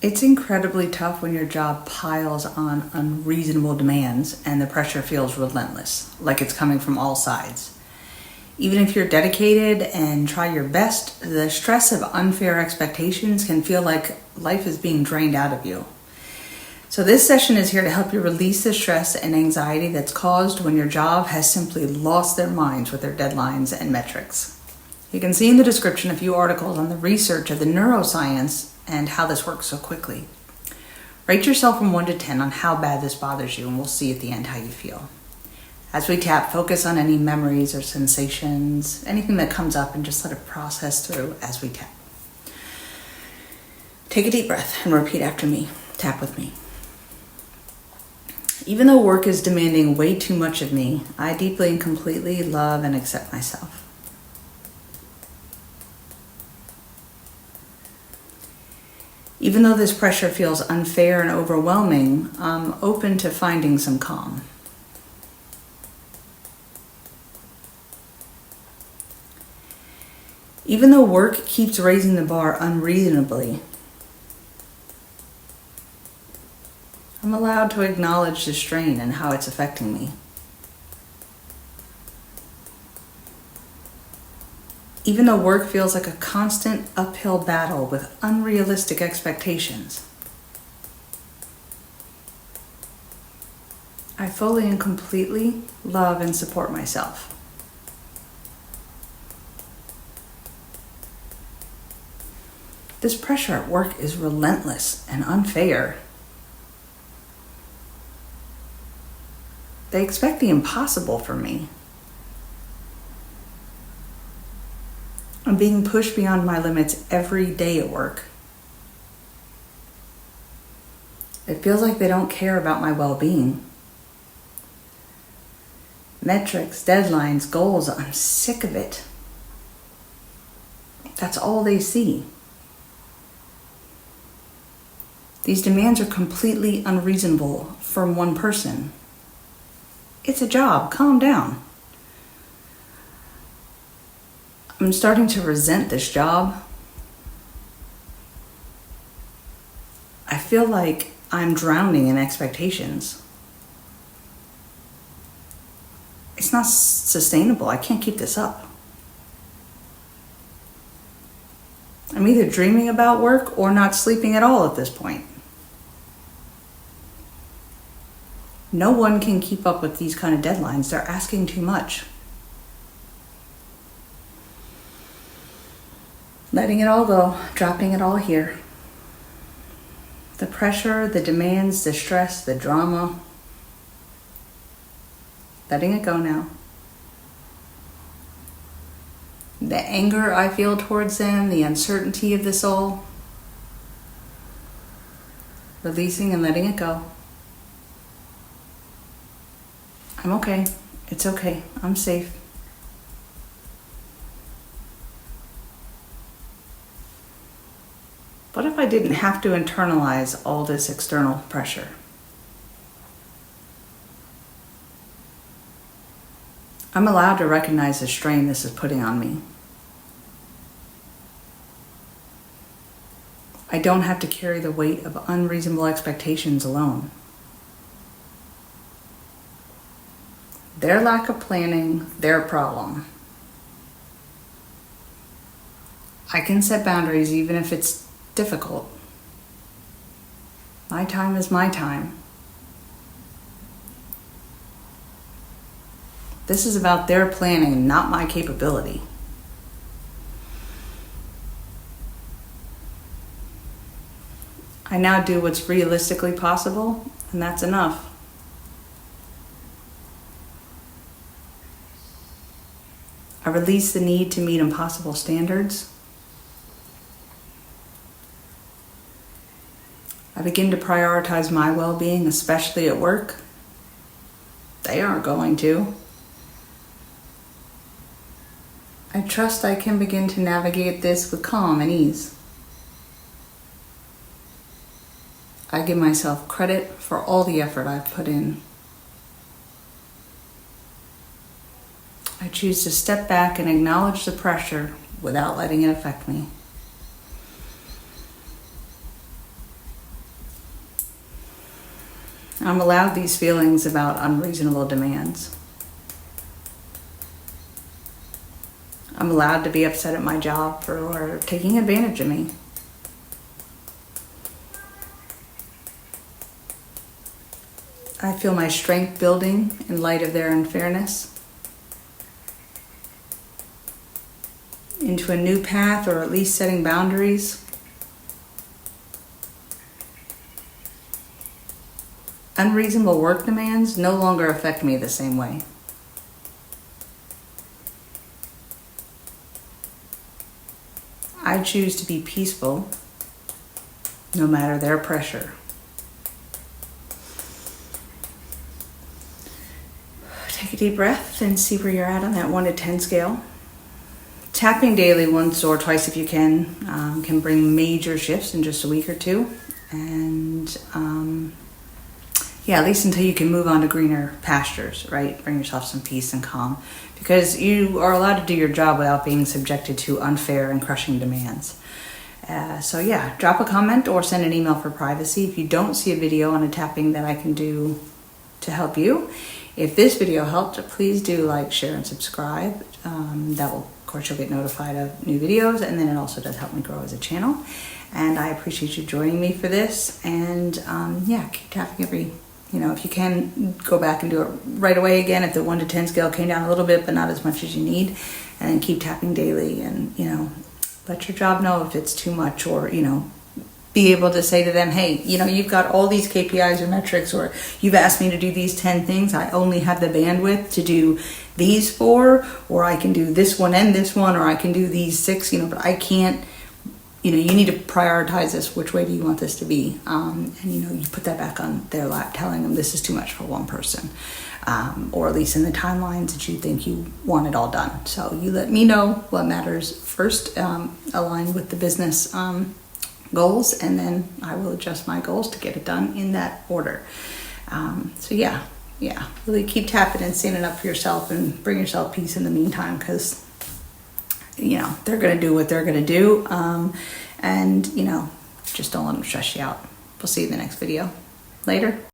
It's incredibly tough when your job piles on unreasonable demands and the pressure feels relentless, like it's coming from all sides. Even if you're dedicated and try your best, the stress of unfair expectations can feel like life is being drained out of you. So this session is here to help you release the stress and anxiety that's caused when your job has simply lost their minds with their deadlines and metrics. You can see in the description a few articles on the research of the neuroscience and how this works so quickly. Rate yourself from 1 to 10 on how bad this bothers you, and we'll see at the end how you feel. As we tap, focus on any memories or sensations, anything that comes up, and just let it process through as we tap. Take a deep breath and repeat after me. Tap with me. Even though work is demanding way too much of me, I deeply and completely love and accept myself. Even though this pressure feels unfair and overwhelming, I'm open to finding some calm. Even though work keeps raising the bar unreasonably, I'm allowed to acknowledge the strain and how it's affecting me. Even though work feels like a constant uphill battle with unrealistic expectations, I fully and completely love and support myself. This pressure at work is relentless and unfair. They expect the impossible from me. I'm being pushed beyond my limits every day at work. It feels like they don't care about my well-being. Metrics, deadlines, goals, I'm sick of it. That's all they see. These demands are completely unreasonable from one person. It's a job, calm down. I'm starting to resent this job. I feel like I'm drowning in expectations. It's not sustainable. I can't keep this up. I'm either dreaming about work or not sleeping at all at this point. No one can keep up with these kind of deadlines. They're asking too much. Letting it all go, dropping it all here. The pressure, the demands, the stress, the drama. Letting it go now. The anger I feel towards them, the uncertainty of this all. Releasing and letting it go. I'm okay. It's okay. I'm safe. What if I didn't have to internalize all this external pressure? I'm allowed to recognize the strain this is putting on me. I don't have to carry the weight of unreasonable expectations alone. Their lack of planning, their problem. I can set boundaries even if it's difficult. My time is my time. This is about their planning, not my capability. I now do what's realistically possible, and that's enough. I release the need to meet impossible standards. I begin to prioritize my well-being, especially at work. They aren't going to. I trust I can begin to navigate this with calm and ease. I give myself credit for all the effort I've put in. I choose to step back and acknowledge the pressure without letting it affect me. I'm allowed these feelings about unreasonable demands. I'm allowed to be upset at my job for taking advantage of me. I feel my strength building in light of their unfairness into a new path, or at least setting boundaries. Unreasonable work demands no longer affect me the same way. I choose to be peaceful no matter their pressure. Take a deep breath and see where you're at on that 1 to 10 scale. Tapping daily, once or twice if you can bring major shifts in just a week or two. And at least until you can move on to greener pastures, right? Bring yourself some peace and calm, because you are allowed to do your job without being subjected to unfair and crushing demands. Drop a comment or send an email for privacy if you don't see a video on a tapping that I can do to help you. If this video helped, please do like, share, and subscribe. That will, of course, you'll get notified of new videos, and then it also does help me grow as a channel. And I appreciate you joining me for this. And keep tapping if you can, go back and do it right away again if the 1 to 10 scale came down a little bit, but not as much as you need. And then keep tapping daily, and, let your job know if it's too much, or, be able to say to them, hey, you've got all these KPIs or metrics, or you've asked me to do these 10 things. I only have the bandwidth to do these 4, or I can do this one and this one, or I can do these 6, but I can't, you need to prioritize this. Which way do you want this to be? You put that back on their lap, telling them this is too much for one person, or at least in the timelines that you think you want it all done. So you let me know what matters first, aligned with the business goals, and then I will adjust my goals to get it done in that order. Really keep tapping and standing up for yourself, and bring yourself peace in the meantime, because they're going to do what they're going to do, and just don't let them stress you out. We'll see you in the next video. Later.